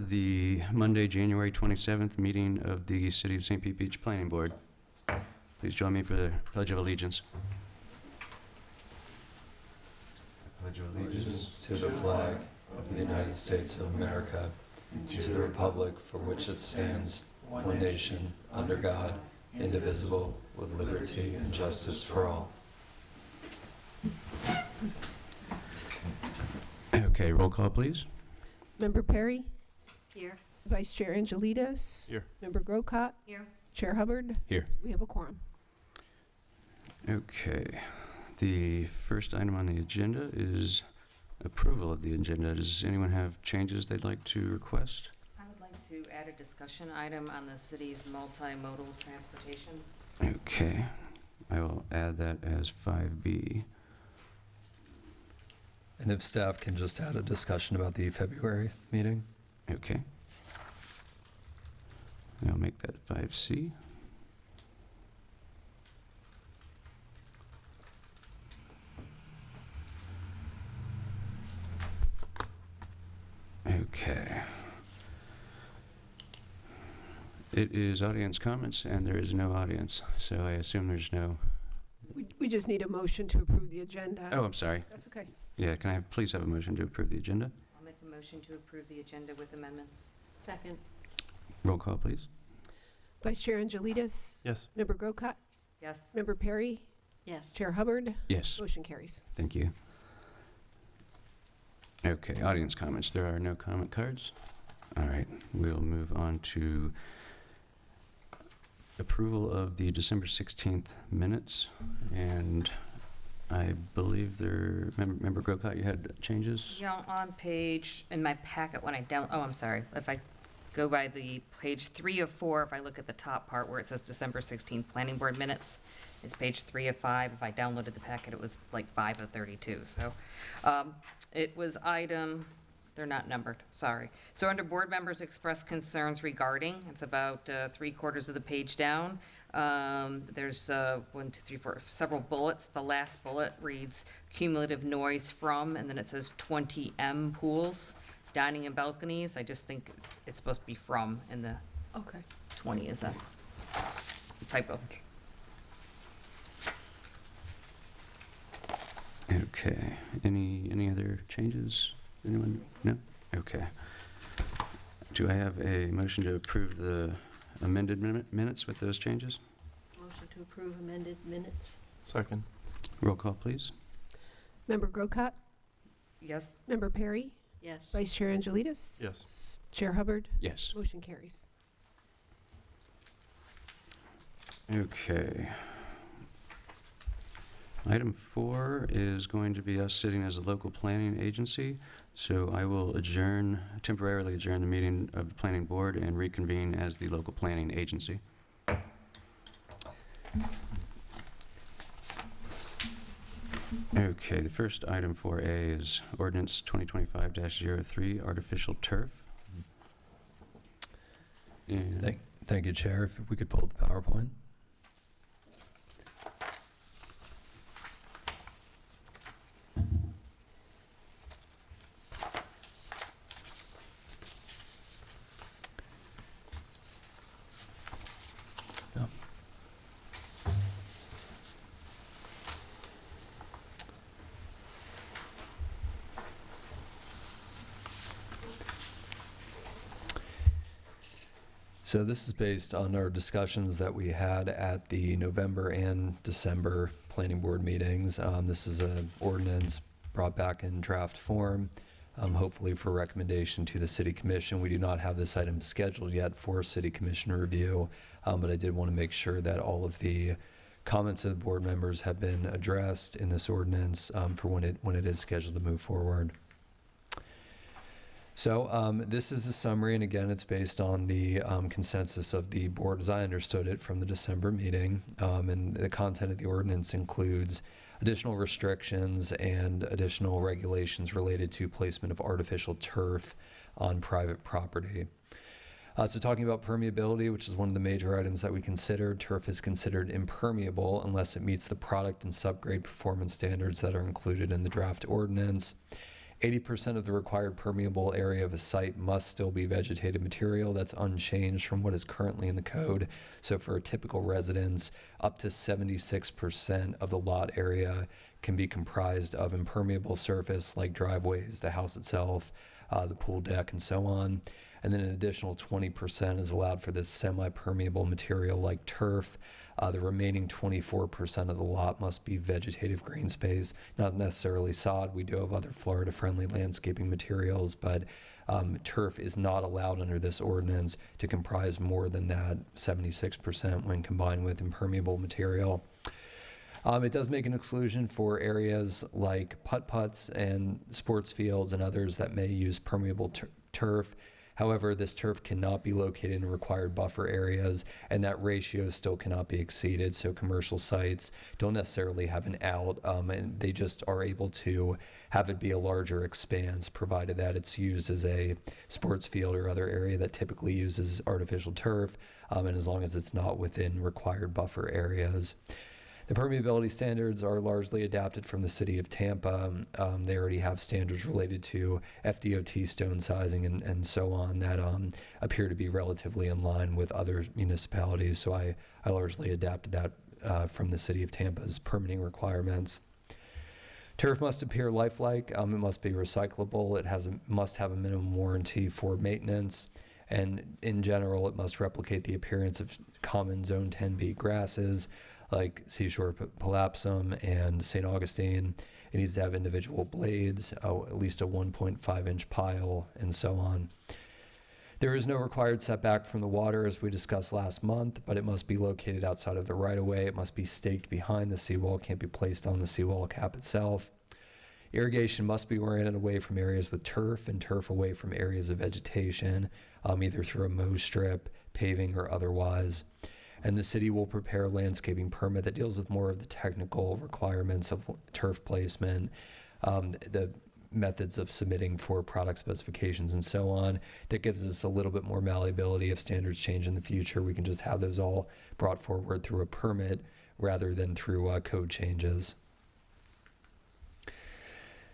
the Monday, January 27th meeting of the City of St. Pete Beach Planning Board. Please join me for the Pledge of Allegiance. Pledge of allegiance to the flag of the United States of America, and to the republic for which it stands, one nation, under God, indivisible, with liberty and justice for all. Okay, roll call, please. Member Perry? Here. Vice Chair Angelides? Here. Member Grocott? Here. Chair Hubbard? Here. We have a quorum. Okay, the first item on the agenda is approval of the agenda. Does anyone have changes they'd like to request? I would like to add a discussion item on the city's multimodal transportation. Okay, I will add that as 5B. And if staff can just add a discussion about the February meeting. Okay. I'll make that 5C. Okay. It is audience comments, and there is no audience, so I assume there's no... We just need a motion to approve the agenda. Oh, I'm sorry. That's okay. Yeah, can I please have a motion to approve the agenda? I'll make a motion to approve the agenda with amendments. Second. Roll call, please. Vice Chair Angelides? Yes. Member Grocott? Yes. Member Perry? Yes. Chair Hubbard? Yes. Motion carries. Thank you. Okay, audience comments. There are no comment cards. All right, we'll move on to approval of the December 16th minutes. And I believe Member Grocott, you had changes? Yeah, on page, in my packet when I I'm sorry. If I go by the page 3 of 4, if I look at the top part where it says December 16th Planning Board minutes, it's page 3 of 5. If I downloaded the packet, it was like 5 of 32. So it was they're not numbered, sorry. So under board members express concerns regarding, it's about 3/4 of the page down. There's 1, 2, 3, 4, several bullets. The last bullet reads cumulative noise from, and then it says 20 M pools, dining and balconies. I just think it's supposed to be from, and the Okay. 20 is a typo. Okay, any other changes? Anyone? No? Okay. Do I have a motion to approve the amended minutes with those changes? Motion to approve amended minutes. Second. Roll call, please. Member Grocott? Yes. Member Perry? Yes. Vice Chair Angelides? Yes. Chair Hubbard? Yes. Motion carries. Okay. Item 4 is going to be us sitting as a local planning agency. So I will temporarily adjourn the meeting of the planning board and reconvene as the local planning agency. Okay, the first item 4A is ordinance 2025-03, artificial turf. And Thank you, Chair. If we could pull the PowerPoint. So this is based on our discussions that we had at the November and December planning board meetings. This is an ordinance brought back in draft form, hopefully for recommendation to the City Commission. We do not have this item scheduled yet for City Commission review, but I did want to make sure that all of the comments of the board members have been addressed in this ordinance for when it is scheduled to move forward. So this is a summary, and again, it's based on the consensus of the board as I understood it from the December meeting. And the content of the ordinance includes additional restrictions and additional regulations related to placement of artificial turf on private property. So talking about permeability, which is one of the major items that we considered, turf is considered impermeable unless it meets the product and subgrade performance standards that are included in the draft ordinance. 80% of the required permeable area of a site must still be vegetated material. That's unchanged from what is currently in the code. So for a typical residence, up to 76% of the lot area can be comprised of impermeable surface like driveways, the house itself, the pool deck, and so on. And then an additional 20% is allowed for this semi-permeable material like turf. The remaining 24% of the lot must be vegetative green space, not necessarily sod. We do have other Florida-friendly landscaping materials, but turf is not allowed under this ordinance to comprise more than that 76% when combined with impermeable material. It does make an exclusion for areas like putt-putts and sports fields and others that may use permeable turf. However, this turf cannot be located in required buffer areas, and that ratio still cannot be exceeded. So commercial sites don't necessarily have an out, and they just are able to have it be a larger expanse, provided that it's used as a sports field or other area that typically uses artificial turf, and as long as it's not within required buffer areas. The permeability standards are largely adapted from the city of Tampa. They already have standards related to FDOT stone sizing and so on that appear to be relatively in line with other municipalities. So I largely adapted that from the city of Tampa's permitting requirements. Turf must appear lifelike. It must be recyclable. It must have a minimum warranty for maintenance. And in general, it must replicate the appearance of common Zone 10B grasses, like Seashore Palapsum and St. Augustine. It needs to have individual blades, at least a 1.5-inch pile, and so on. There is no required setback from the water, as we discussed last month, but it must be located outside of the right-of-way. It must be staked behind the seawall, can't be placed on the seawall cap itself. Irrigation must be oriented away from areas with turf and turf away from areas of vegetation, either through a mow strip, paving, or otherwise. And the city will prepare a landscaping permit that deals with more of the technical requirements of turf placement, the methods of submitting for product specifications and so on. That gives us a little bit more malleability. If standards change in the future, we can just have those all brought forward through a permit rather than through code changes.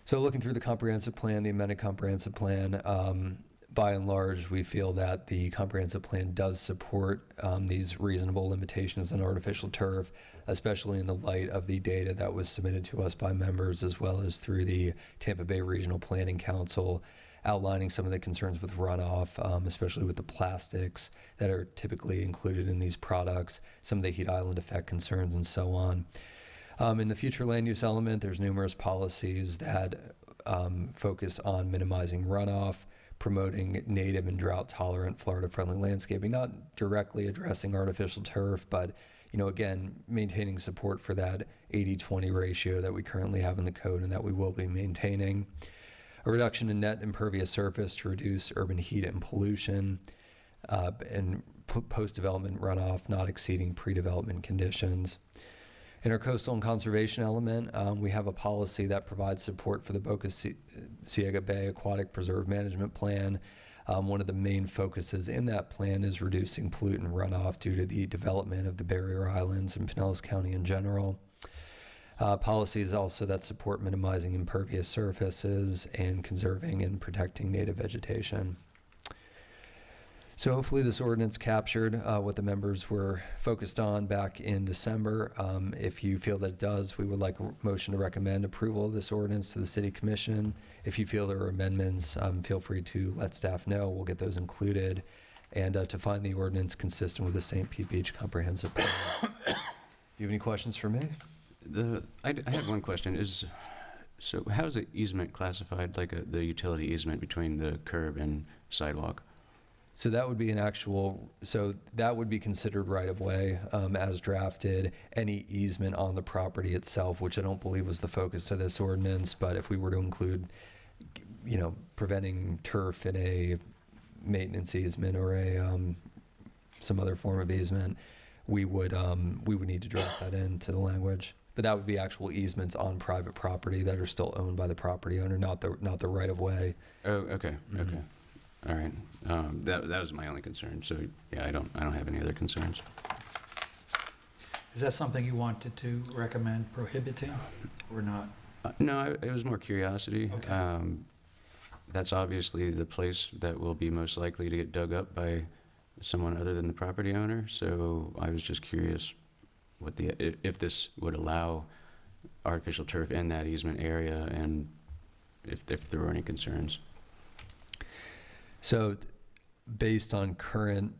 So looking through the comprehensive plan, the amended comprehensive plan, by and large, we feel that the comprehensive plan does support these reasonable limitations on artificial turf, especially in the light of the data that was submitted to us by members, as well as through the Tampa Bay Regional Planning Council, outlining some of the concerns with runoff, especially with the plastics that are typically included in these products, some of the heat island effect concerns, and so on. In the future land use element, there's numerous policies that focus on minimizing runoff, promoting native and drought-tolerant Florida-friendly landscaping, not directly addressing artificial turf, but, again, maintaining support for that 80-20 ratio that we currently have in the code and that we will be maintaining. A reduction in net impervious surface to reduce urban heat and pollution, and post-development runoff not exceeding pre-development conditions. In our coastal and conservation element, we have a policy that provides support for the Boca Ciega Bay Aquatic Preserve Management Plan. One of the main focuses in that plan is reducing pollutant runoff due to the development of the barrier islands in Pinellas County in general. Policies also that support minimizing impervious surfaces and conserving and protecting native vegetation. So hopefully this ordinance captured what the members were focused on back in December. If you feel that it does, we would like a motion to recommend approval of this ordinance to the City Commission. If you feel there are amendments, feel free to let staff know. We'll get those included. And to find the ordinance consistent with the St. Pete Beach Comprehensive Plan. Do you have any questions for me? I had one question. So how is the easement classified, like the utility easement between the curb and sidewalk? So that would be that would be considered right of way as drafted. Any easement on the property itself, which I don't believe was the focus of this ordinance, but if we were to include, preventing turf in a maintenance easement or some other form of easement, we would need to draft that into the language. But that would be actual easements on private property that are still owned by the property owner, not the right of way. Oh, okay, Mm-hmm. okay. All right. That was my only concern. So yeah, I don't have any other concerns. Is that something you wanted to recommend prohibiting or not? No, it was more curiosity. Okay. that's obviously the place that will be most likely to get dug up by someone other than the property owner. So I was just curious if this would allow artificial turf in that easement area, and if there were any concerns. So based on current,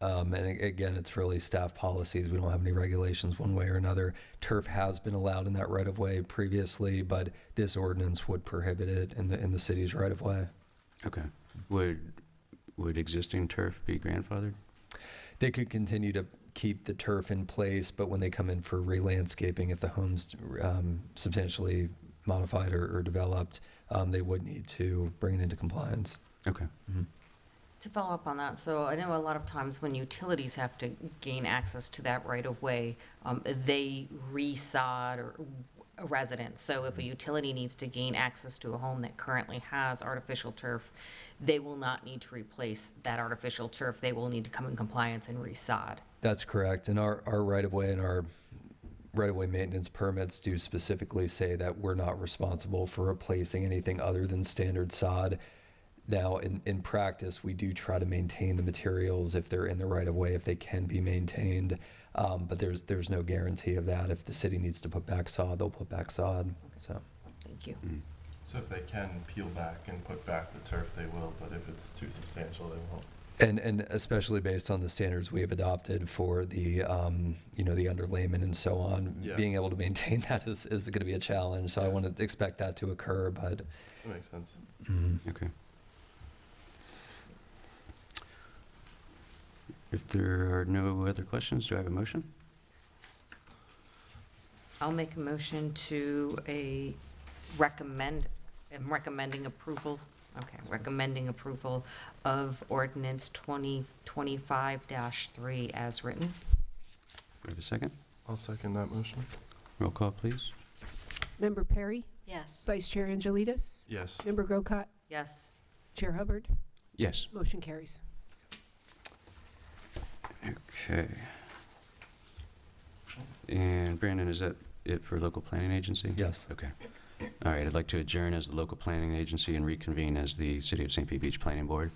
again, it's really staff policies. We don't have any regulations one way or another. Turf has been allowed in that right of way previously, but this ordinance would prohibit it in the city's right of way. Okay. Would existing turf be grandfathered? They could continue to keep the turf in place, but when they come in for re-landscaping, if the home's substantially modified or developed, they would need to bring it into compliance. Okay. Mhm. To follow up on that, so I know a lot of times when utilities have to gain access to that right of way, they resod or a residence. So if a utility needs to gain access to a home that currently has artificial turf, they will not need to replace that artificial turf. They will need to come in compliance and resod. That's correct. And our right of way and our right of way maintenance permits do specifically say that we're not responsible for replacing anything other than standard sod. Now, in practice, we do try to maintain the materials if they're in the right of way, if they can be maintained. But there's no guarantee of that. If the city needs to put back sod, they'll put back sod. So Thank you. So if they can peel back and put back the turf, they will, but if it's too substantial, they won't. and especially based on the standards we have adopted for the the underlayment and so on, Yeah. being able to maintain that is going to be a challenge. So I want to expect that to occur, but That makes sense. Okay. If there are no other questions, do I have a motion? I'll make a motion to recommending approval of ordinance 2025-3 as written. Do we have a second? I'll second that motion. Roll call, please. Member Perry? Yes. Vice Chair Angelides? Yes. Member Grocott? Yes. Chair Hubbard? Yes. Motion carries. Okay. And Brandon, is that it for local planning agency? yes. Okay. All right, I'd like to adjourn as the local planning agency and reconvene as the City of St. Pete Beach Planning Board.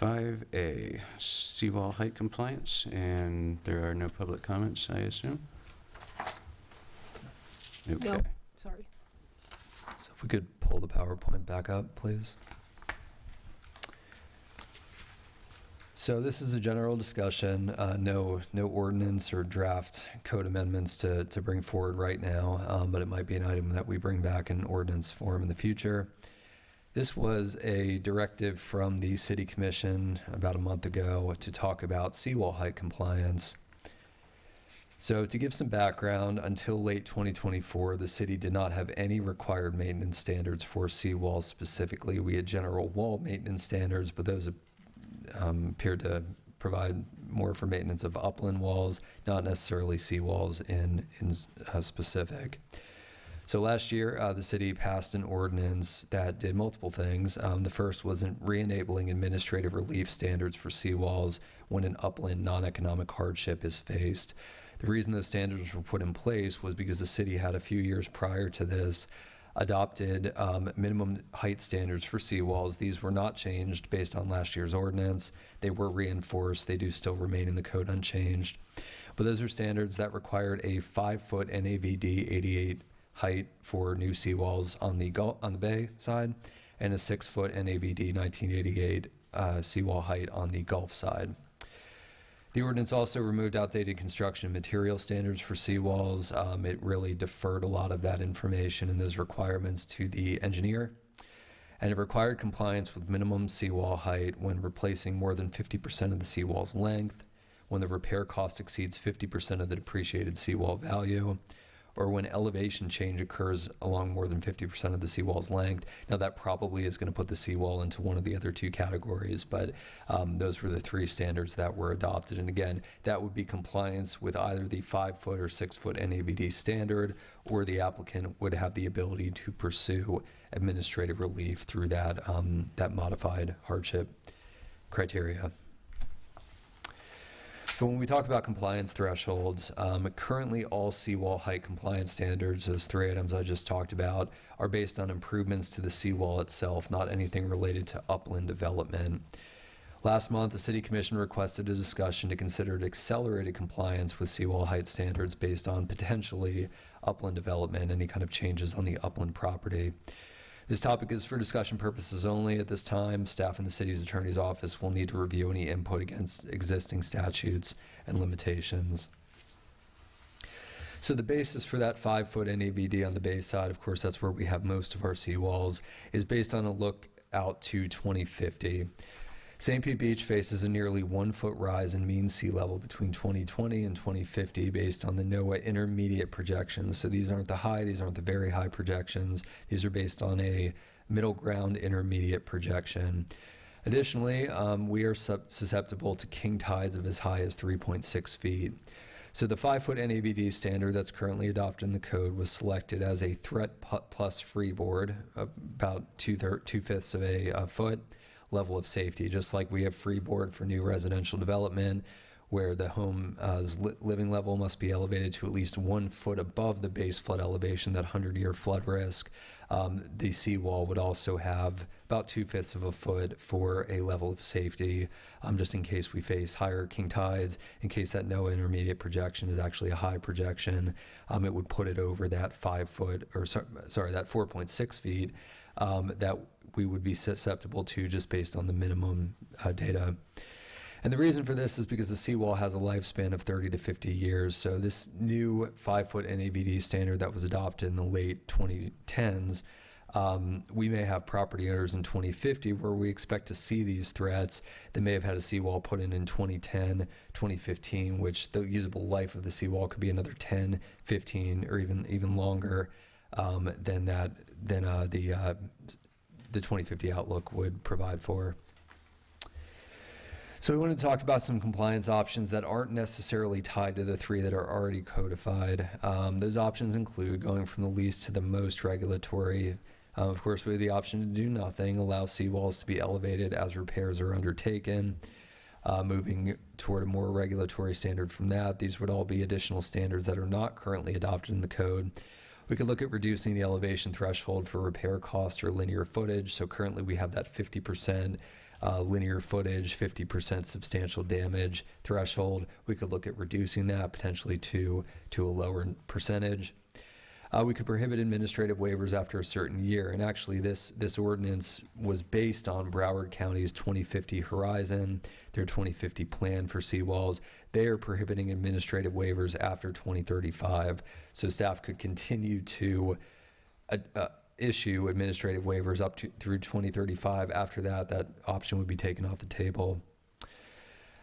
5A, seawall height compliance, and there are no public comments, I assume? Okay. No. Sorry. So if we could pull the PowerPoint back up, please. So this is a general discussion, no ordinance or draft code amendments to bring forward right now, but it might be an item that we bring back in ordinance form in the future. This was a directive from the City Commission about a month ago to talk about seawall height compliance. So to give some background, until late 2024, the city did not have any required maintenance standards for seawalls specifically. We had general wall maintenance standards, but those appeared to provide more for maintenance of upland walls, not necessarily seawalls in specific. So last year, the city passed an ordinance that did multiple things. The first was re-enabling administrative relief standards for seawalls when an upland non-economic hardship is faced. The reason those standards were put in place was because the city had a few years prior to this adopted minimum height standards for seawalls. These were not changed based on last year's ordinance. They were reinforced. They do still remain in the code unchanged. But those are standards that required a 5-foot NAVD 88 height for new seawalls on the bay side, and a 6-foot NAVD 1988 seawall height on the Gulf side. The ordinance also removed outdated construction and material standards for seawalls. It really deferred a lot of that information and those requirements to the engineer. And it required compliance with minimum seawall height when replacing more than 50% of the seawall's length, when the repair cost exceeds 50% of the depreciated seawall value, or when elevation change occurs along more than 50% of the seawall's length. Now that probably is going to put the seawall into one of the other two categories, but those were the three standards that were adopted. And again, that would be compliance with either the 5-foot or 6-foot NAVD standard, or the applicant would have the ability to pursue administrative relief through that, that modified hardship criteria. So when we talk about compliance thresholds, currently all seawall height compliance standards, those 3 items I just talked about, are based on improvements to the seawall itself, not anything related to upland development. Last month, the City Commission requested a discussion to consider accelerated compliance with seawall height standards based on potentially upland development, any kind of changes on the upland property. This topic is for discussion purposes only at this time. Staff in the city's attorney's office will need to review any input against existing statutes and limitations. So the basis for that 5-foot NAVD on the bay side, of course, that's where we have most of our seawalls, is based on a look out to 2050. St. Pete Beach faces a nearly 1-foot rise in mean sea level between 2020 and 2050 based on the NOAA intermediate projections. So these aren't the high, these aren't the very high projections. These are based on a middle ground intermediate projection. Additionally, we are susceptible to king tides of as high as 3.6 feet. So the 5-foot NAVD standard that's currently adopted in the code was selected as a threat plus freeboard, about 2/5 of a foot level of safety, just like we have freeboard for new residential development, where the home's living level must be elevated to at least 1 foot above the base flood elevation, that 100-year flood risk. The seawall would also have about 2/5 of a foot for a level of safety, just in case we face higher king tides, in case that NOAA intermediate projection is actually a high projection. It would put it over that 5-foot, or sorry, that 4.6 feet that we would be susceptible to just based on the minimum data. And the reason for this is because the seawall has a lifespan of 30 to 50 years. So this new 5-foot NAVD standard that was adopted in the late 2010s, we may have property owners in 2050 where we expect to see these threats. They may have had a seawall put in 2010, 2015, which the usable life of the seawall could be another 10, 15, or even longer than the 2050 outlook would provide for. So we want to talk about some compliance options that aren't necessarily tied to the 3 that are already codified. Those options include going from the least to the most regulatory. Of course, we have the option to do nothing, allow seawalls to be elevated as repairs are undertaken. Moving toward a more regulatory standard from that, these would all be additional standards that are not currently adopted in the code. We could look at reducing the elevation threshold for repair cost or linear footage. So currently we have that 50% linear footage, 50% substantial damage threshold. We could look at reducing that potentially to a lower percentage. We could prohibit administrative waivers after a certain year. And actually this ordinance was based on Broward County's 2050 horizon, their 2050 plan for seawalls. They are prohibiting administrative waivers after 2035. So staff could continue to issue administrative waivers up to through 2035. After that, that option would be taken off the table.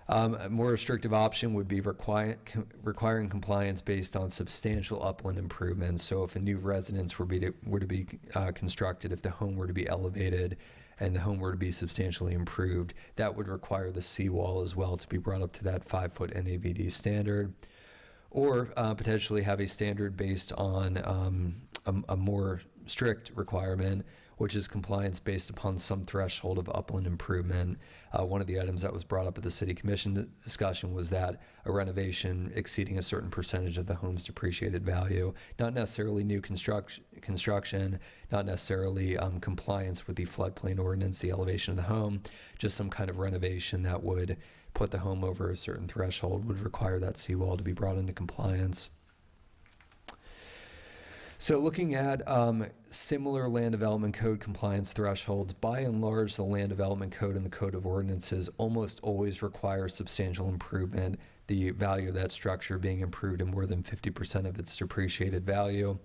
A more restrictive option would be requiring compliance based on substantial upland improvements. So if a new residence were to be constructed, if the home were to be elevated and the home were to be substantially improved, that would require the seawall as well to be brought up to that 5-foot NAVD standard. Or potentially have a standard based on a more strict requirement, which is compliance based upon some threshold of upland improvement. One of the items that was brought up at the City Commission discussion was that a renovation exceeding a certain percentage of the home's depreciated value, not necessarily new construction, not necessarily compliance with the floodplain ordinance, the elevation of the home, just some kind of renovation that would put the home over a certain threshold would require that seawall to be brought into compliance. So looking at similar land development code compliance thresholds, by and large, the land development code and the code of ordinances almost always require substantial improvement, the value of that structure being improved in more than 50% of its depreciated value,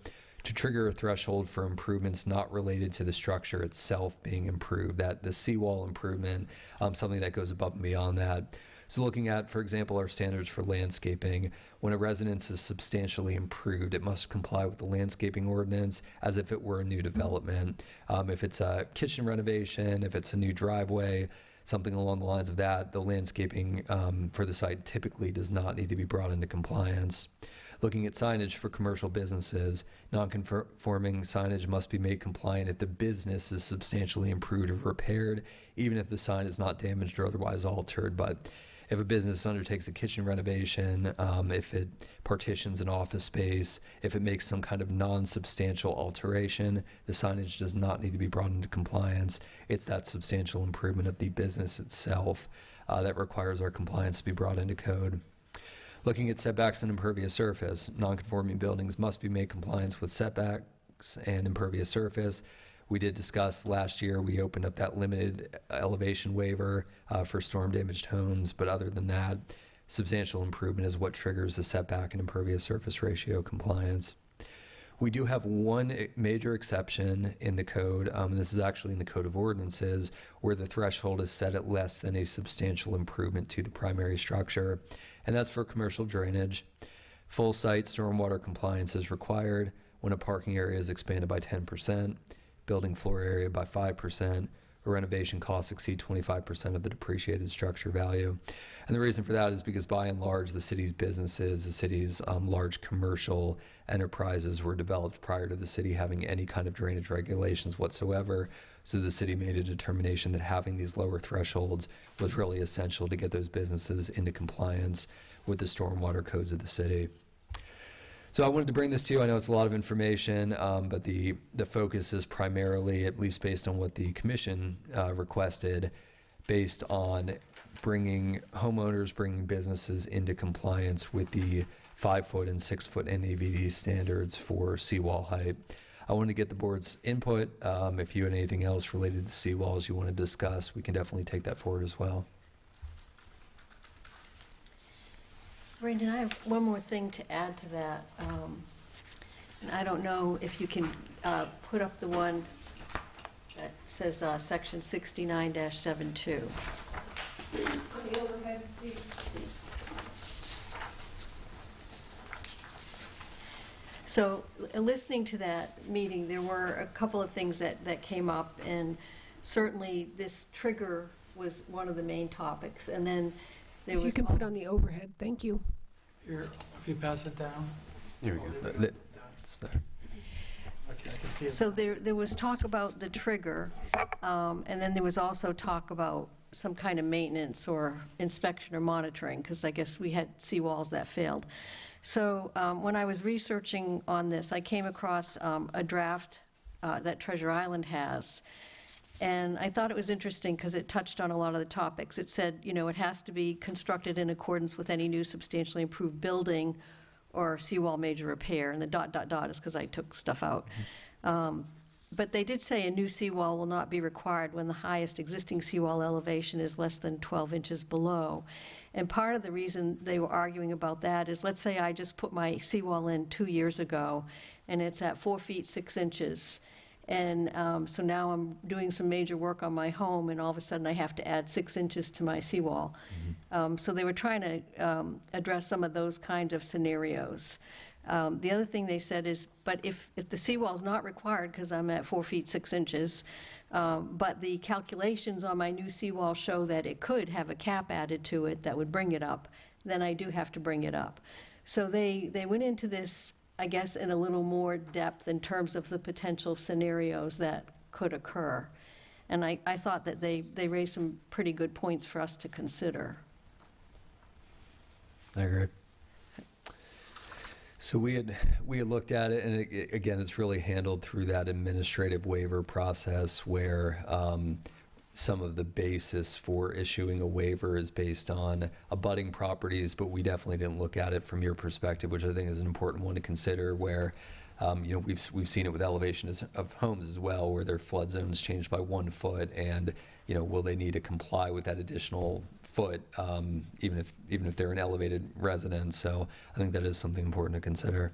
to trigger a threshold for improvements not related to the structure itself being improved, that the seawall improvement, something that goes above and beyond that. So looking at, for example, our standards for landscaping, when a residence is substantially improved, it must comply with the landscaping ordinance as if it were a new development. If it's a kitchen renovation, if it's a new driveway, something along the lines of that, the landscaping for the site typically does not need to be brought into compliance. Looking at signage for commercial businesses, non-conforming signage must be made compliant if the business is substantially improved or repaired, even if the sign is not damaged or otherwise altered. But if a business undertakes a kitchen renovation, if it partitions an office space, if it makes some kind of non-substantial alteration, the signage does not need to be brought into compliance. It's that substantial improvement of the business itself that requires our compliance to be brought into code. Looking at setbacks and impervious surface, non-conforming buildings must be made compliance with setbacks and impervious surface. We did discuss last year, we opened up that limited elevation waiver for storm damaged homes, but other than that, substantial improvement is what triggers the setback and impervious surface ratio compliance. We do have one major exception in the code, and this is actually in the Code of Ordinances, where the threshold is set at less than a substantial improvement to the primary structure, and that's for commercial drainage. Full site stormwater compliance is required when a parking area is expanded by 10%, building floor area by 5%, or renovation costs exceed 25% of the depreciated structure value. And the reason for that is because by and large, the city's businesses, the city's large commercial enterprises were developed prior to the city having any kind of drainage regulations whatsoever. So the city made a determination that having these lower thresholds was really essential to get those businesses into compliance with the stormwater codes of the city. So I wanted to bring this to you. I know it's a lot of information, but the focus is primarily, at least based on what the commission requested, based on bringing homeowners, bringing businesses into compliance with the 5-foot and 6-foot NAVD standards for seawall height. I wanted to get the board's input. If you had anything else related to seawalls you want to discuss, we can definitely take that forward as well. Brandon, I have one more thing to add to that. And I don't know if you can put up the one that says section 69-72. Please. So, listening to that meeting, there were a couple of things that came up, and certainly this trigger was one of the main topics. And then there If was you can put on the overhead, thank you. Here, if you pass it down. There we go. It's there. Okay, I can see it. So there was talk about the trigger, and then there was also talk about some kind of maintenance or inspection or monitoring, because I guess we had seawalls that failed. So when I was researching on this, I came across a draft that Treasure Island has, and I thought it was interesting because it touched on a lot of the topics. It said, you know, it has to be constructed in accordance with any new substantially improved building or seawall major repair, and the ... is because I took stuff out. But they did say a new seawall will not be required when the highest existing seawall elevation is less than 12 inches below. And part of the reason they were arguing about that is, let's say I just put my seawall in 2 years ago, and it's at 4 feet 6 inches. And so now I'm doing some major work on my home, and all of a sudden I have to add 6 inches to my seawall. So they were trying to address some of those kind of scenarios. The other thing they said is, but if the seawall is not required, because I'm at 4 feet 6 inches, but the calculations on my new seawall show that it could have a cap added to it that would bring it up, then I do have to bring it up. So they went into this, I guess, in a little more depth in terms of the potential scenarios that could occur. And I thought that they raised some pretty good points for us to consider. I agree. So we had looked at it, and again, it's really handled through that administrative waiver process where some of the basis for issuing a waiver is based on abutting properties, but we definitely didn't look at it from your perspective, which I think is an important one to consider, where you know, we've seen it with elevation of homes as well, where their flood zones changed by 1 foot, and you know, will they need to comply with that additional foot, even if they're an elevated residence? So I think that is something important to consider.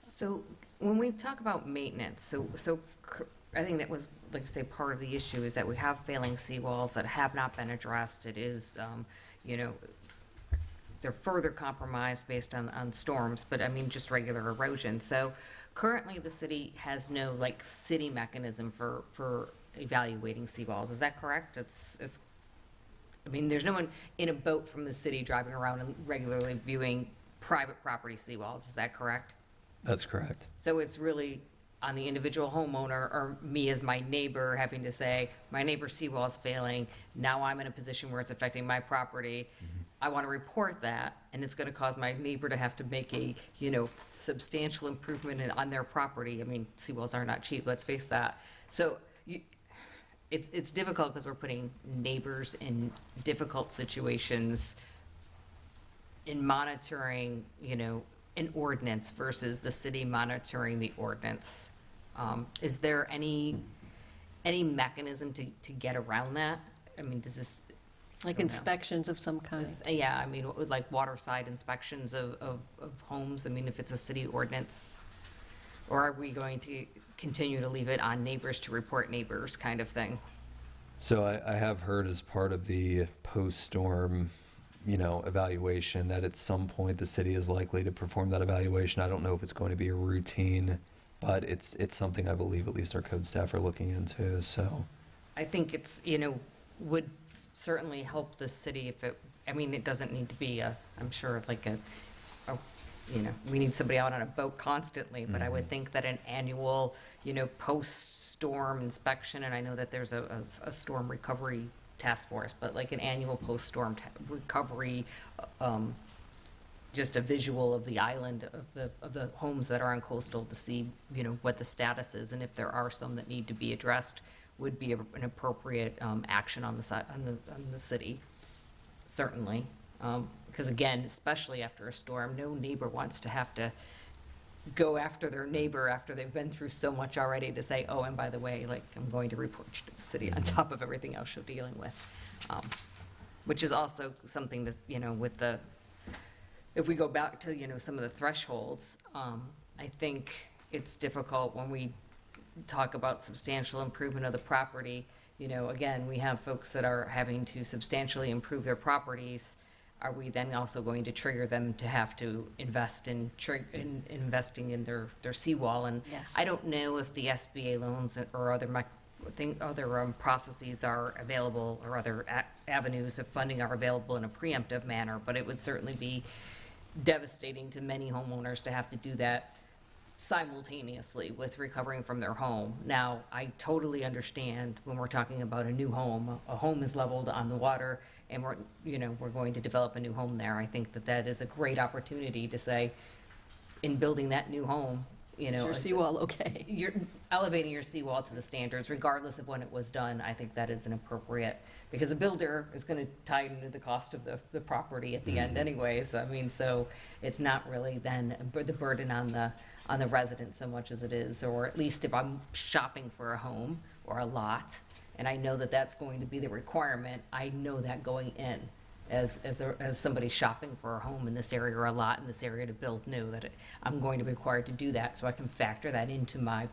So when we talk about maintenance, so I think that was, like I say, part of the issue is that we have failing seawalls that have not been addressed. It is, you know, they're further compromised based on storms, but I mean, just regular erosion. So currently the city has no like city mechanism for evaluating seawalls. Is that correct? I mean, there's no one in a boat from the city driving around and regularly viewing private property seawalls. Is that correct? That's correct. So it's really on the individual homeowner or me as my neighbor having to say, my neighbor's seawall's failing, now I'm in a position where it's affecting my property. I want to report that, and it's going to cause my neighbor to have to make a, substantial improvement on their property. I mean, seawalls are not cheap, let's face that. So it's difficult because we're putting neighbors in difficult situations in monitoring, an ordinance versus the city monitoring the ordinance. Is there any mechanism to get around that? I mean, does this? Like I don't know. inspections of some kind. Yeah, I mean, with like waterside inspections of homes, I mean, if it's a city ordinance, or are we going to continue to leave it on neighbors to report neighbors kind of thing? So I have heard as part of the post-storm, evaluation that at some point the city is likely to perform that evaluation. I don't know if it's going to be a routine, but it's something I believe at least our code staff are looking into, so. I think it's, would certainly help the city if it doesn't need to be I'm sure like we need somebody out on a boat constantly, but I would think that an annual, post-storm inspection, and I know that there's a storm recovery task force, but like an annual post-storm recovery, just a visual of the island, of the homes that are on coastal to see, what the status is, and if there are some that need to be addressed, would be an appropriate action on the side, on the city, certainly. Because again, especially after a storm, no neighbor wants to have to go after their neighbor after they've been through so much already to say, oh, and by the way, like, I'm going to report you to the city on top of everything else you're dealing with. Which is also something that, with the, if we go back to, some of the thresholds, I think it's difficult when we talk about substantial improvement of the property. Again, we have folks that are having to substantially improve their properties. Are we then also going to trigger them to have to invest in investing in their seawall? And Yes. I don't know if the SBA loans or other processes are available, or other avenues of funding are available in a preemptive manner, but it would certainly be devastating to many homeowners to have to do that simultaneously with recovering from their home. Now, I totally understand when we're talking about a new home, a home is leveled on the water, and we're going to develop a new home there. I think that is a great opportunity to say, in building that new home, Is your seawall okay? you're elevating your seawall to the standards, regardless of when it was done. I think that is an appropriate, because the builder is going to tie into the cost of the property at the end anyways. I mean, so it's not really then the burden on the resident so much as it is, or at least if I'm shopping for a home or a lot, and I know that that's going to be the requirement, I know that going in. As somebody shopping for a home in this area or a lot in this area to build new, that I'm going to be required to do that, so I can factor that into my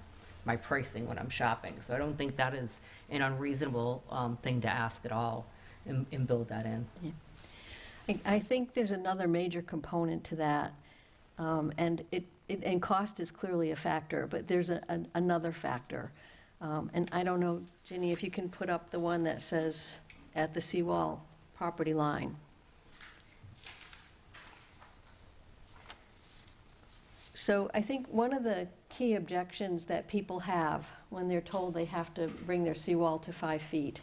pricing when I'm shopping. So I don't think that is an unreasonable thing to ask at all, and build that in. I think there's another major component to that, and and cost is clearly a factor, but there's another factor. And I don't know, Ginny, if you can put up the one that says at the seawall property line. So I think one of the key objections that people have when they're told they have to bring their seawall to 5 feet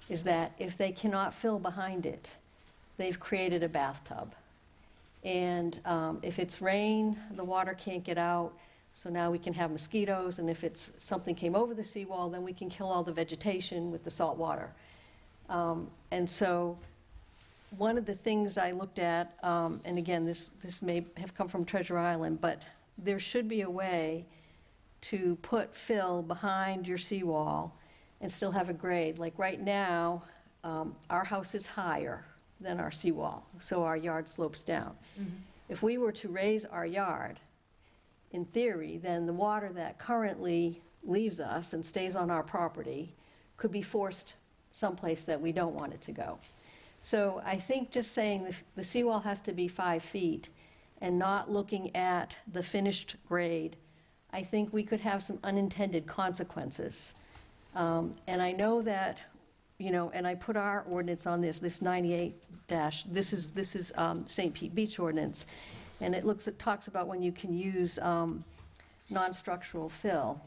is that if they cannot fill behind it, they've created a bathtub. And if it's rain, the water can't get out, so now we can have mosquitoes, and if it's something came over the seawall, then we can kill all the vegetation with the salt water. And so one of the things I looked at, and again, this may have come from Treasure Island, but there should be a way to put fill behind your seawall and still have a grade. Like right now, our house is higher than our seawall, so our yard slopes down. If we were to raise our yard, in theory, then the water that currently leaves us and stays on our property could be forced someplace that we don't want it to go. So I think just saying the seawall has to be 5 feet and not looking at the finished grade, I think we could have some unintended consequences. And I know that, and I put our ordinance on this 98 this is St. Pete Beach ordinance, and it talks about when you can use non-structural fill.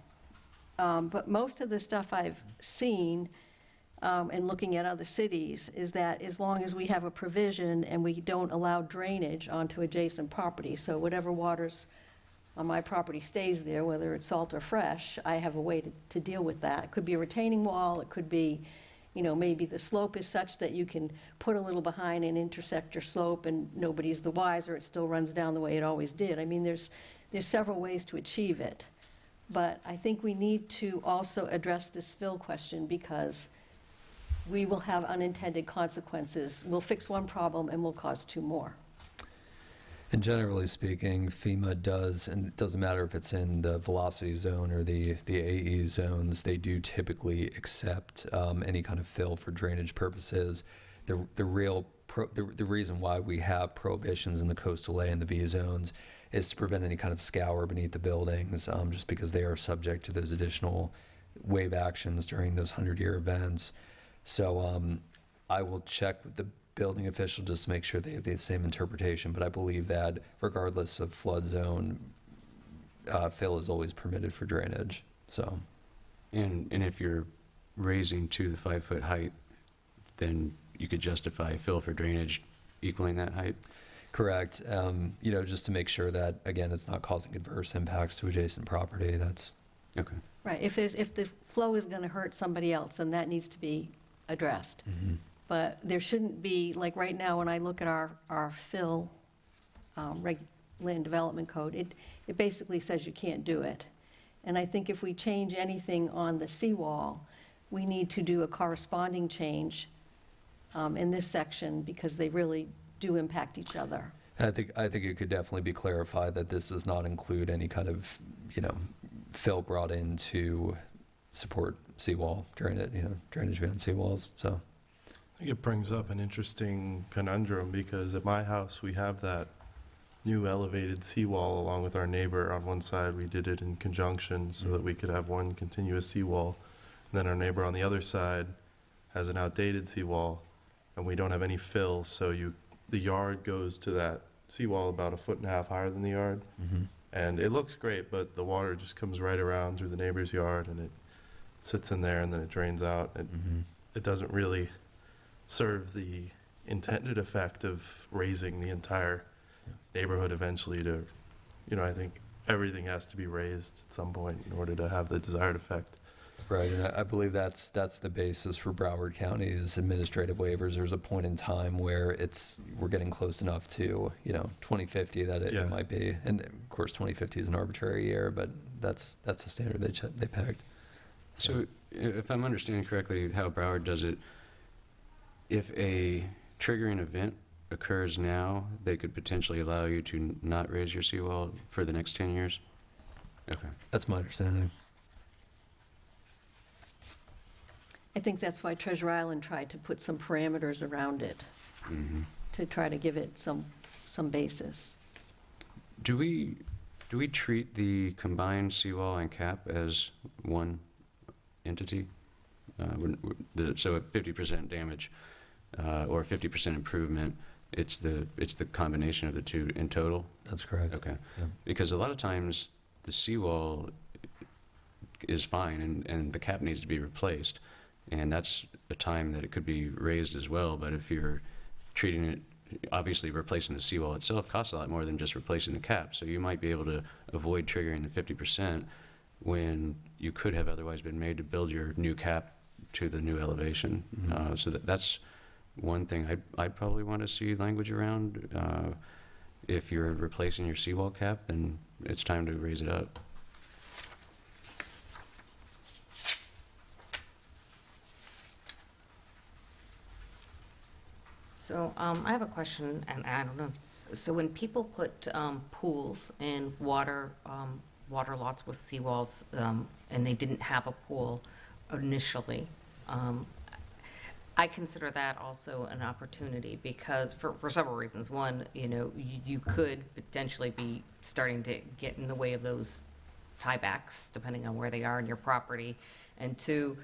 But most of the stuff I've seen, and looking at other cities, is that as long as we have a provision and we don't allow drainage onto adjacent property, so whatever water's on my property stays there, whether it's salt or fresh, I have a way to deal with that. It could be a retaining wall, it could be, maybe the slope is such that you can put a little behind and intersect your slope and nobody's the wiser, it still runs down the way it always did. I mean, there's several ways to achieve it. But I think we need to also address this fill question, because we will have unintended consequences. We'll fix one problem and we'll cause two more. And generally speaking, FEMA does, and it doesn't matter if it's in the velocity zone or the AE zones, they do typically accept any kind of fill for drainage purposes. The reason why we have prohibitions in the coastal A and the V zones is to prevent any kind of scour beneath the buildings, just because they are subject to those additional wave actions during those 100-year events. So I will check with the building official just to make sure they have the same interpretation, but I believe that regardless of flood zone, fill is always permitted for drainage. So, And if you're raising to the 5-foot height, then you could justify fill for drainage equaling that height? correct. Just to make sure that, again, it's not causing adverse impacts to adjacent property. That's Okay. Right, if the flow is going to hurt somebody else, then that needs to be addressed. But there shouldn't be, like right now, when I look at our fill land development code, it basically says you can't do it. And I think if we change anything on the seawall, we need to do a corresponding change in this section, because they really do impact each other. I think it could definitely be clarified that this does not include any kind of, fill brought in to support seawall drainage, drainage beyond seawalls. So I think it brings up an interesting conundrum, because at my house, we have that new elevated seawall along with our neighbor on one side. We did it in conjunction so that we could have one continuous seawall. And then our neighbor on the other side has an outdated seawall, and we don't have any fill, so the yard goes to that seawall about 1.5 feet higher than the yard. And it looks great, but the water just comes right around through the neighbor's yard, and it sits in there, and then it drains out. It doesn't really serve the intended effect of raising the entire neighborhood eventually to, I think everything has to be raised at some point in order to have the desired effect. right, and I believe that's the basis for Broward County's administrative waivers. There's a point in time where we're getting close enough to 2050 that it Yeah. might be, and of course 2050 is an arbitrary year, but that's the standard they pegged. So if I'm understanding correctly how Broward does it, if a triggering event occurs now, they could potentially allow you to not raise your seawall for the next 10 years? Okay. That's my understanding. I think that's why Treasure Island tried to put some parameters around it, Mhm. to try to give it some basis. Do we treat the combined seawall and cap as one entity? So at 50% damage or 50% improvement, it's the combination of the two in total? That's correct. Okay. Yeah. Because a lot of times the seawall is fine and the cap needs to be replaced, and that's a time that it could be raised as well. But if you're treating it, obviously replacing the seawall itself costs a lot more than just replacing the cap. So you might be able to avoid triggering the 50% when you could have otherwise been made to build your new cap to the new elevation. So that's one thing I'd probably want to see language around. If you're replacing your seawall cap, then it's time to raise it up. So I have a question, and I don't know. So when people put pools in water lots with seawalls, and they didn't have a pool initially, I consider that also an opportunity, because for several reasons. One, you could potentially be starting to get in the way of those tiebacks, depending on where they are in your property. And two,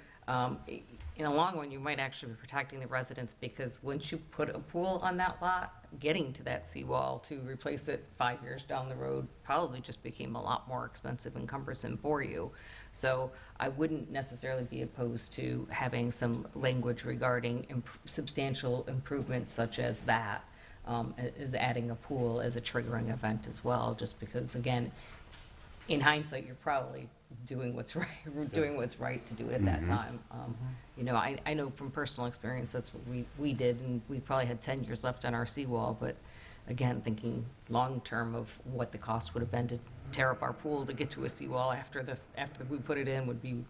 in the long run, you might actually be protecting the residents, because once you put a pool on that lot, getting to that seawall to replace it 5 years down the road probably just became a lot more expensive and cumbersome for you. So I wouldn't necessarily be opposed to having some language regarding substantial improvements such as that, is adding a pool as a triggering event as well, just because, again, in hindsight, you're probably doing what's right, to do it at that time. You know, I know from personal experience, that's what we did, and we probably had 10 years left on our seawall, but again, thinking long-term of what the cost would have been to tear up our pool to get to a seawall after we put it in would be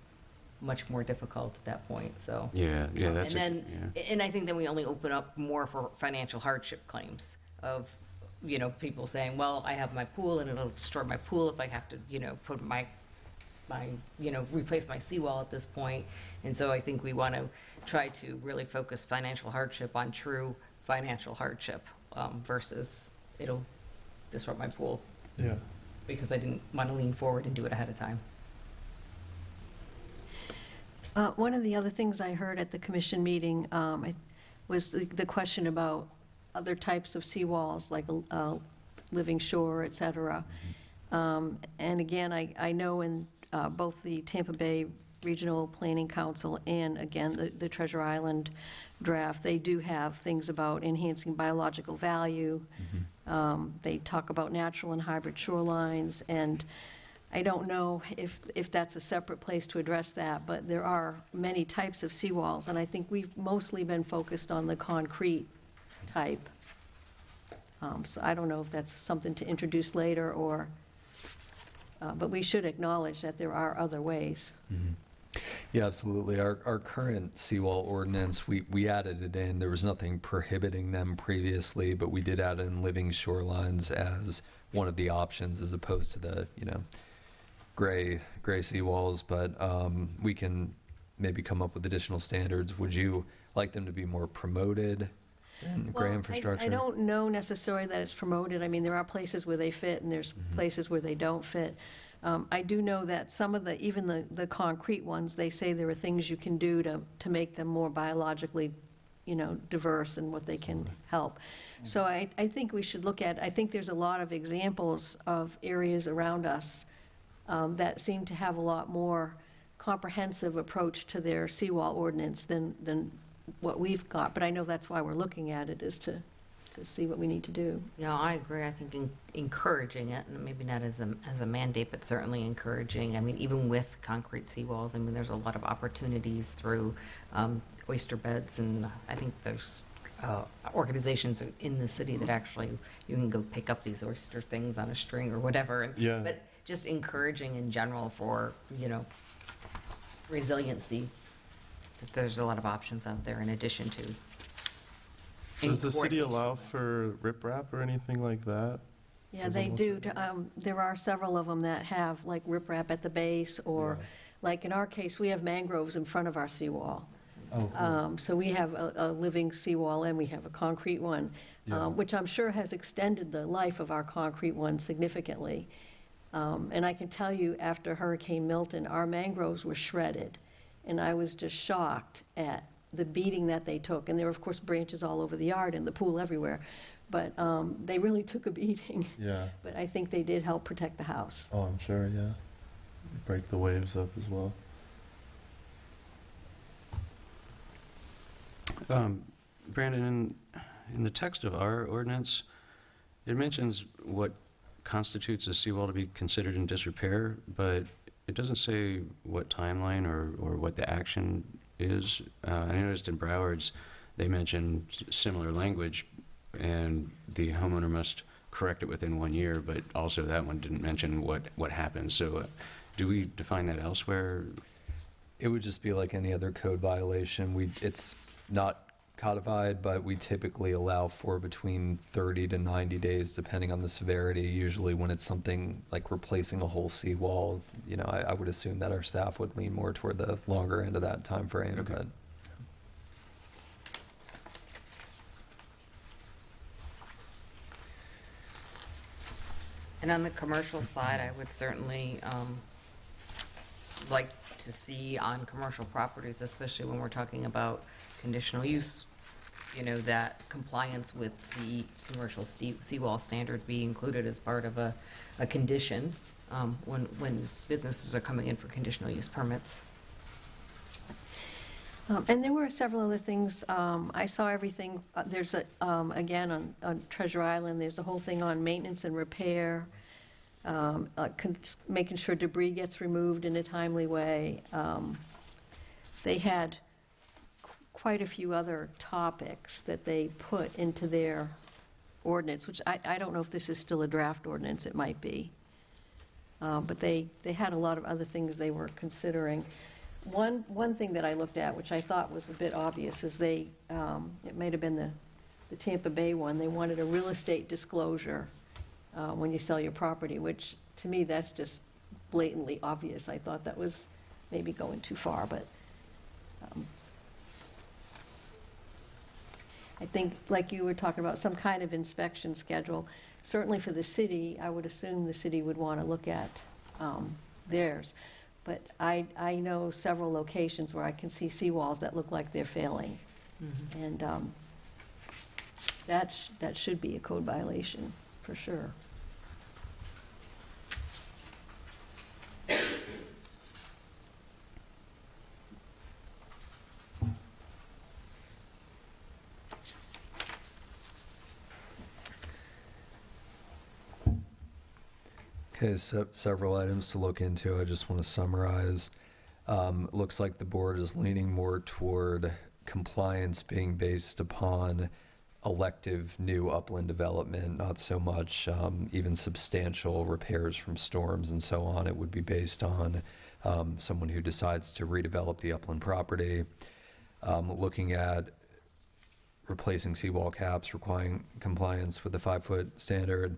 much more difficult at that point, so. Yeah, that's. And I think then we only open up more for financial hardship claims of, you know, people saying, well, I have my pool and it'll destroy my pool if I have to, you know, put replace my seawall at this point. And so I think we want to try to really focus financial hardship on true financial hardship, versus it'll disrupt my pool Yeah. because I didn't want to lean forward and do it ahead of time. One of the other things I heard at the commission meeting was the question about other types of seawalls, like living shore, et cetera. And again, I know in both the Tampa Bay Regional Planning Council and, again, the Treasure Island draft, they do have things about enhancing biological value. They talk about natural and hybrid shorelines, and I don't know if that's a separate place to address that, but there are many types of seawalls, and I think we've mostly been focused on the concrete type. So I don't know if that's something to introduce later, or, but we should acknowledge that there are other ways. Yeah, absolutely. Our current seawall ordinance, we added it in. There was nothing prohibiting them previously, but we did add in living shorelines as one of the options, as opposed to the, gray seawalls. But we can maybe come up with additional standards. Would you like them to be more promoted than gray infrastructure? I don't know necessarily that it's promoted. I mean, there are places where they fit, and there's places where they don't fit. I do know that some of even the concrete ones, they say there are things you can do to make them more biologically, diverse and what they can help. So I think we should look at, I think there's a lot of examples of areas around us that seem to have a lot more comprehensive approach to their seawall ordinance than what we've got. But I know that's why we're looking at it, is to see what we need to do. Yeah, I agree. I think encouraging it, and maybe not as a mandate, but certainly encouraging. I mean, even with concrete seawalls, I mean, there's a lot of opportunities through oyster beds, and I think there's organizations in the city that actually, you can go pick up these oyster things on a string or whatever. And, Yeah. But just encouraging in general for, resiliency, that there's a lot of options out there in addition to. Does the city coordination. allow for riprap or anything like that? Yeah, Does they it do. look There are several of them that have like riprap at the base, or like in our case, we have mangroves in front of our seawall. So we have a living seawall and we have a concrete one, which I'm sure has extended the life of our concrete one significantly. And I can tell you, after Hurricane Milton, our mangroves were shredded, and I was just shocked at the beating that they took. And there were, of course, branches all over the yard and the pool everywhere, but they really took a beating. Yeah. But I think they did help protect the house. Oh, I'm sure, yeah. Break the waves up as well. Brandon, in the text of our ordinance, it mentions what constitutes a seawall to be considered in disrepair, but it doesn't say what timeline or what the action is. I noticed in Broward's, they mentioned similar language, and the homeowner must correct it within 1 year, but also that one didn't mention what happens. So do we define that elsewhere? It would just be like any other code violation. It's not codified, but we typically allow for between 30 to 90 days, depending on the severity. Usually when it's something like replacing a whole seawall, I would assume that our staff would lean more toward the longer end of that time frame. Okay. But And on the commercial side, I would certainly like to see on commercial properties, especially when we're talking about conditional use, you know, that compliance with the commercial seawall standard be included as part of a condition when businesses are coming in for conditional use permits. And there were several other things. I saw everything, there's a, again, on Treasure Island, there's a whole thing on maintenance and repair, making sure debris gets removed in a timely way. They had quite a few other topics that they put into their ordinance, which I don't know if this is still a draft ordinance, it might be. But they had a lot of other things they were considering. One thing that I looked at, which I thought was a bit obvious, is it might have been the Tampa Bay one, they wanted a real estate disclosure when you sell your property, which to me, that's just blatantly obvious. I thought that was maybe going too far, but I think, like you were talking about, some kind of inspection schedule. Certainly for the city, I would assume the city would want to look at theirs. But I know several locations where I can see seawalls that look like they're failing. Mm-hmm. And that should be a code violation, for sure. Okay, so several items to look into. I just want to summarize. Looks like the board is leaning more toward compliance being based upon elective new upland development, not so much even substantial repairs from storms and so on. It would be based on someone who decides to redevelop the upland property. Looking at replacing seawall caps, requiring compliance with the 5-foot standard.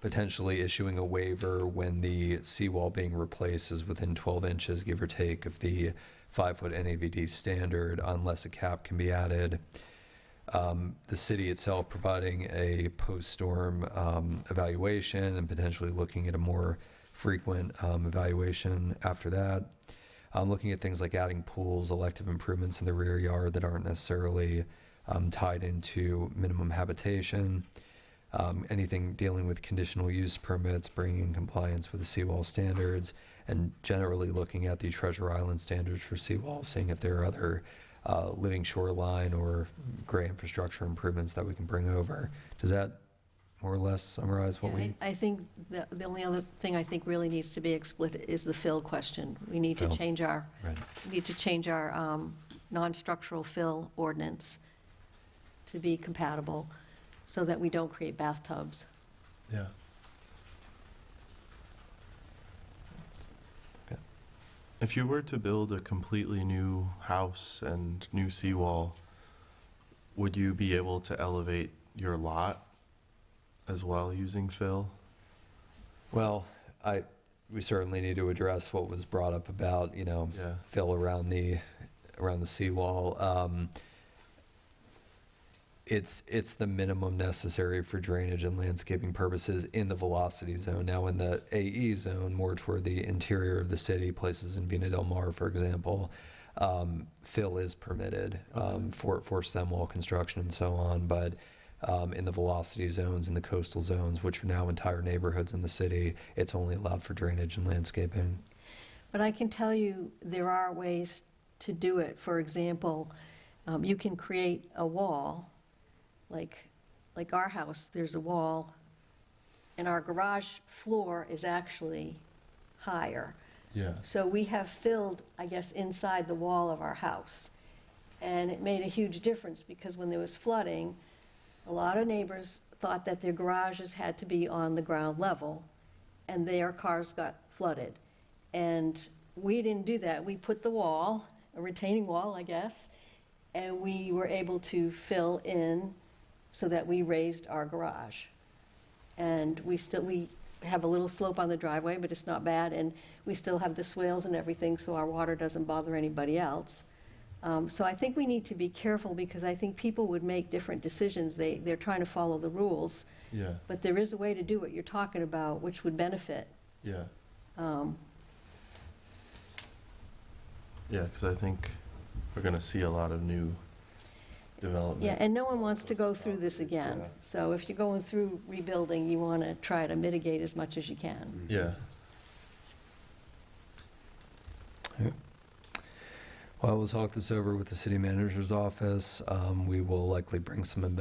Potentially issuing a waiver when the seawall being replaced is within 12 inches, give or take, of the 5-foot NAVD standard, unless a cap can be added. The city itself providing a post-storm evaluation and potentially looking at a more frequent evaluation after that. Looking at things like adding pools, elective improvements in the rear yard that aren't necessarily tied into minimum habitation. Anything dealing with conditional use permits, bringing in compliance with the seawall standards, and generally looking at the Treasure Island standards for seawalls, seeing if there are other living shoreline or gray infrastructure improvements that we can bring over. Does that more or less summarize what we? I think the only other thing I think really needs to be explicit is the fill question. We need to Fill. change our Right. non-structural fill ordinance to be compatible, so that we don't create bathtubs. Yeah. Okay. If you were to build a completely new house and new seawall, would you be able to elevate your lot as well using fill? Well, we certainly need to address what was brought up about, Yeah. fill around the seawall. It's the minimum necessary for drainage and landscaping purposes in the velocity zone. Now, in the AE zone, more toward the interior of the city, places in Vina Del Mar, for example, fill is permitted for stem wall construction and so on. But in the velocity zones, in the coastal zones, which are now entire neighborhoods in the city, it's only allowed for drainage and landscaping. But I can tell you there are ways to do it. For example, you can create a wall, like our house, there's a wall, and our garage floor is actually higher. Yeah. So we have filled, I guess, inside the wall of our house. And it made a huge difference because when there was flooding, a lot of neighbors thought that their garages had to be on the ground level, and their cars got flooded. And we didn't do that. We put the wall, a retaining wall, I guess, and we were able to fill in so that we raised our garage. And we have a little slope on the driveway, but it's not bad, and we still have the swales and everything, so our water doesn't bother anybody else. So I think we need to be careful, because I think people would make different decisions. They're trying to follow the rules, Yeah. but there is a way to do what you're talking about, which would benefit. Yeah. Yeah, because I think we're going to see a lot of new development. Yeah, and no one wants to go through this again. Yeah. So if you're going through rebuilding, you want to try to mitigate as much as you can. Yeah. Well, we'll talk this over with the city manager's office. We will likely bring something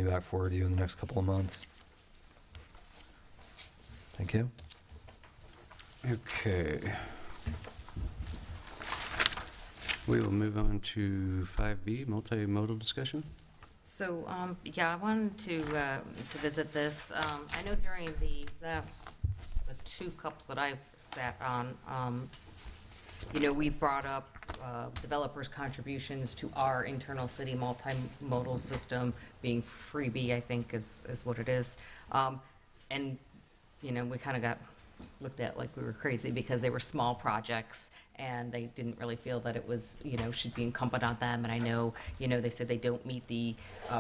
back forward to you in the next couple of months. Thank you. Okay. We will move on to 5B, multimodal discussion. So, yeah, I wanted to visit this. I know during the two cups that I sat on, we brought up developers' contributions to our internal city multimodal system being freebie, I think is what it is. And, we kind of got looked at like we were crazy because they were small projects and they didn't really feel that it was, should be incumbent on them. And I know, they said they don't meet the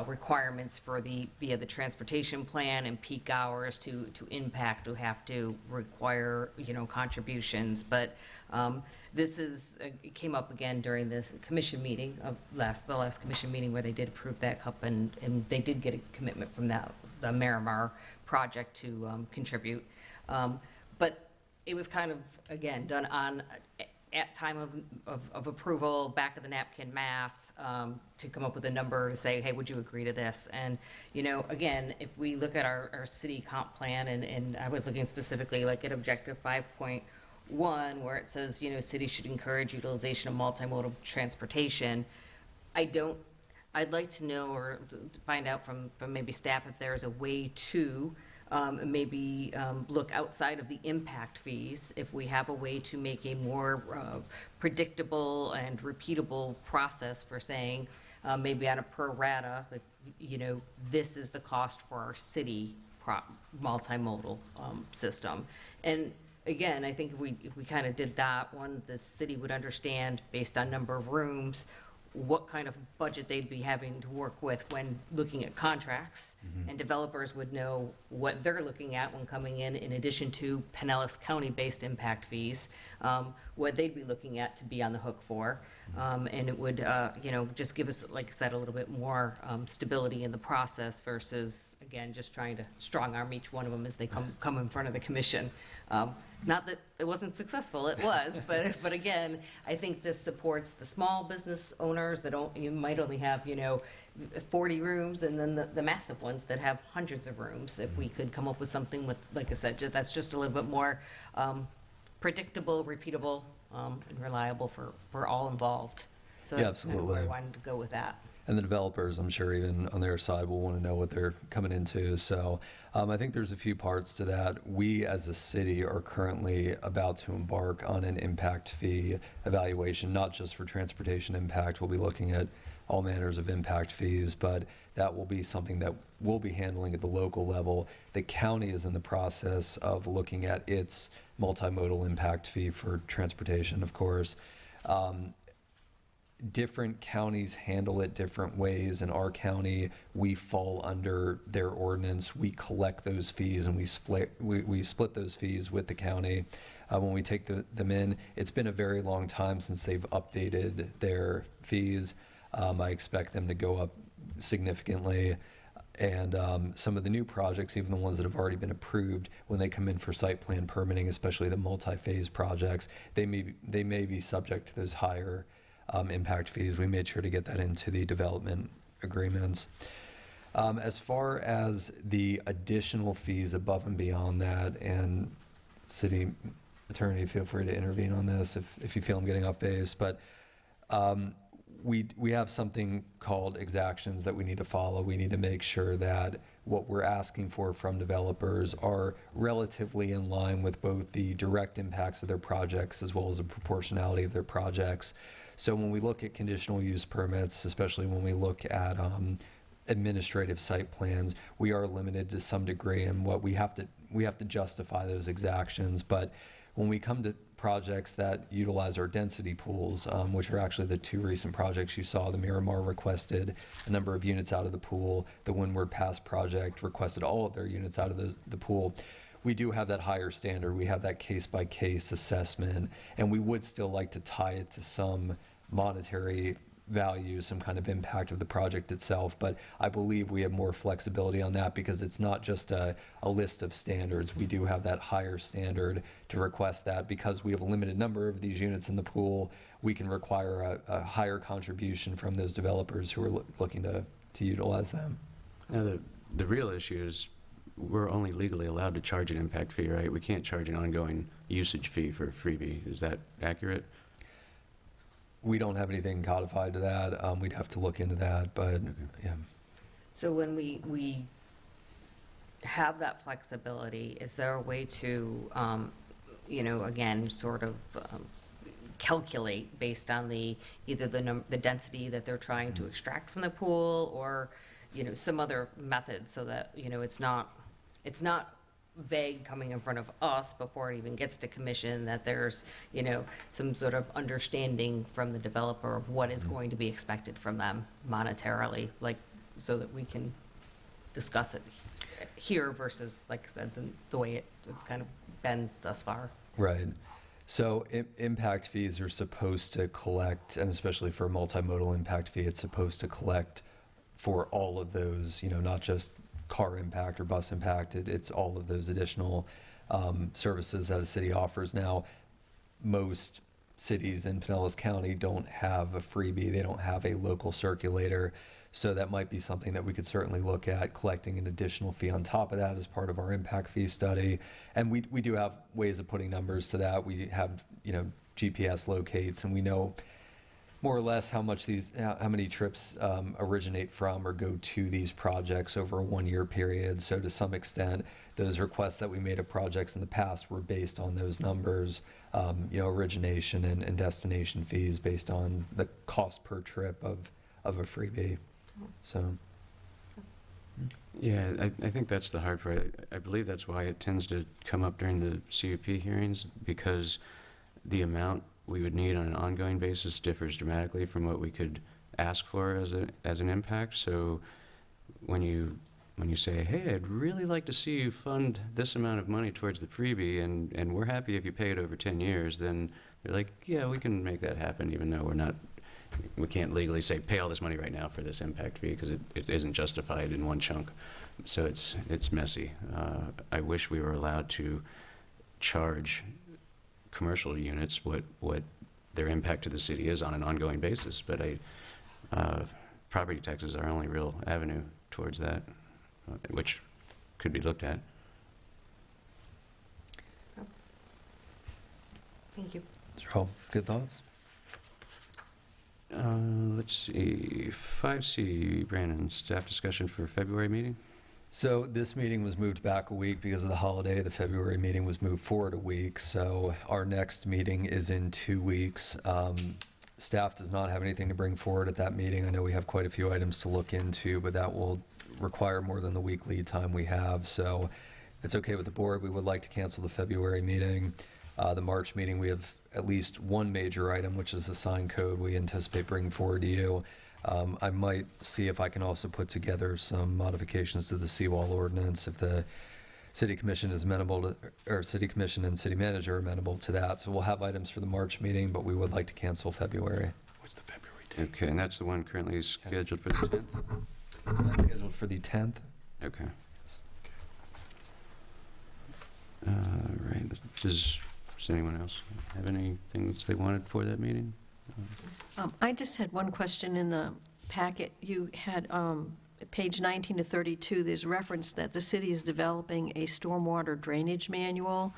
requirements for via the transportation plan and peak hours to impact, to have to require, contributions. But this it came up again during this commission meeting the last commission meeting where they did approve that cup and they did get a commitment from the Miramar project to contribute. But it was kind of, again, done at time of approval, back of the napkin math, to come up with a number to say, hey, would you agree to this? And, again, if we look at our city comp plan, and I was looking specifically like at objective 5.1, where it says, cities should encourage utilization of multimodal transportation. I'd like to know or to find out from maybe staff if there is a way to maybe look outside of the impact fees, if we have a way to make a more predictable and repeatable process for saying, maybe on a pro rata, like, this is the cost for our city multimodal system. And again, I think if we kind of did that, the city would understand based on number of rooms, what kind of budget they'd be having to work with when looking at contracts, and developers would know what they're looking at when coming in addition to Pinellas County-based impact fees, what they'd be looking at to be on the hook for. And it would, just give us, like I said, a little bit more stability in the process versus, again, just trying to strong arm each one of them as they come in front of the commission. Not that it wasn't successful, it was, but again, I think this supports the small business owners that you might only have, 40 rooms, and then the massive ones that have hundreds of rooms. If we could come up with something with, like I said, that's just a little bit more predictable, repeatable, and reliable for all involved. So Yeah, that's kind of absolutely. where I wanted to go with that. And the developers, I'm sure, even on their side, will want to know what they're coming into. So I think there's a few parts to that. We, as a city, are currently about to embark on an impact fee evaluation, not just for transportation impact. We'll be looking at all manners of impact fees, but that will be something that we'll be handling at the local level. The county is in the process of looking at its multimodal impact fee for transportation, of course. Different counties handle it different ways. In our county, we fall under their ordinance. We collect those fees and we split those fees with the county when we take them in. It's been a very long time since they've updated their fees. I expect them to go up significantly. And some of the new projects, even the ones that have already been approved, when they come in for site plan permitting, especially the multi-phase projects, they may be subject to those higher impact fees. We made sure to get that into the development agreements. As far as the additional fees above and beyond that, and city attorney, feel free to intervene on this if you feel I'm getting off base, but we have something called exactions that we need to follow. We need to make sure that what we're asking for from developers are relatively in line with both the direct impacts of their projects as well as the proportionality of their projects. So when we look at conditional use permits, especially when we look at administrative site plans, we are limited to some degree in what we have to justify those exactions. But when we come to projects that utilize our density pools, which are actually the two recent projects you saw, the Miramar requested a number of units out of the pool, the Windward Pass project requested all of their units out of the pool. we do have that higher standard. We have that case-by-case assessment, and we would still like to tie it to some monetary value, some kind of impact of the project itself. But I believe we have more flexibility on that because it's not just a list of standards. We do have that higher standard to request that. Because we have a limited number of these units in the pool, we can require a higher contribution from those developers who are looking to utilize them. Now, the real issue is we're only legally allowed to charge an impact fee, right? We can't charge an ongoing usage fee for a freebie. Is that accurate? We don't have anything codified to that. We'd have to look into that, but yeah. So when we have that flexibility, is there a way to, again, sort of calculate based on either the density that they're trying to extract from the pool, or, some other method, so that, it's not vague coming in front of us before it even gets to commission, that there's, some sort of understanding from the developer of what is going to be expected from them monetarily, like, so that we can discuss it here versus, like I said, the way it's kind of been thus far. Right. So impact fees are supposed to collect, and especially for a multimodal impact fee, it's supposed to collect for all of those, not just car impact or bus impact. It's all of those additional services that a city offers. Now, most cities in Pinellas County don't have a freebie. They don't have a local circulator. So that might be something that we could certainly look at, collecting an additional fee on top of that as part of our impact fee study. And we do have ways of putting numbers to that. We have, GPS locates, and we know more or less how many trips originate from or go to these projects over a 1-year period. So to some extent, those requests that we made of projects in the past were based on those numbers, origination and destination fees based on the cost per trip of a freebie. So. Yeah, I think that's the hard part. I believe that's why it tends to come up during the CUP hearings, because the amount we would need on an ongoing basis differs dramatically from what we could ask for as an impact. So when you say, hey, I'd really like to see you fund this amount of money towards the freebie, and we're happy if you pay it over 10 years, then they're like, yeah, we can make that happen, even though we can't legally say pay all this money right now for this impact fee, because it isn't justified in one chunk. So it's messy. I wish we were allowed to charge commercial units what their impact to the city is on an ongoing basis, but property taxes are our only real avenue towards that, which could be looked at. Thank you. Joe, good thoughts? Let's see, 5C, Brandon, staff discussion for February meeting? So this meeting was moved back a week because of the holiday. The February meeting was moved forward a week. So our next meeting is in 2 weeks. Staff does not have anything to bring forward at that meeting. I know we have quite a few items to look into, but that will require more than the week lead time we have. So if it's okay with the board, we would like to cancel the February meeting. The March meeting, we have at least one major item, which is the sign code we anticipate bringing forward to you. I might see if I can also put together some modifications to the seawall ordinance if the city commission is amenable to, or city commission and city manager are amenable to that. So we'll have items for the March meeting, but we would like to cancel February. What's the February date? Okay, and that's the one currently scheduled for the 10th? That's scheduled for the 10th. Okay. Right. Does anyone else have anything that they wanted for that meeting? I just had one question in the packet. You had, page 19 to 32, there's reference that the city is developing a stormwater drainage manual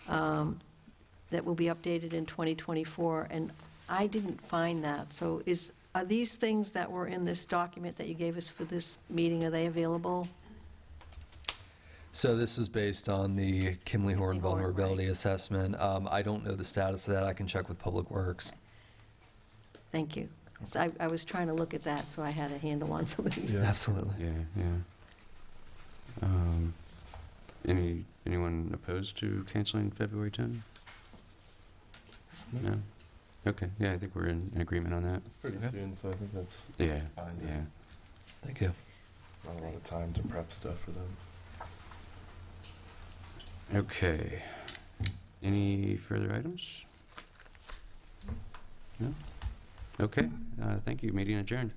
that will be updated in 2024, and I didn't find that. So are these things that were in this document that you gave us for this meeting, are they available? So this is based on the Kimley Horn Kimley Horn, vulnerability right. assessment. I don't know the status of that. I can check with Public Works. Thank you. So I was trying to look at that, so I had a handle on some of these. Yeah. Absolutely. Yeah. Anyone opposed to canceling February 10th? No? Okay, yeah, I think we're in agreement on that. It's pretty soon, so I think that's Yeah, fine. yeah. Thank you. It's not a lot of time to prep stuff for them. Okay. Any further items? No? Okay, thank you. Meeting adjourned.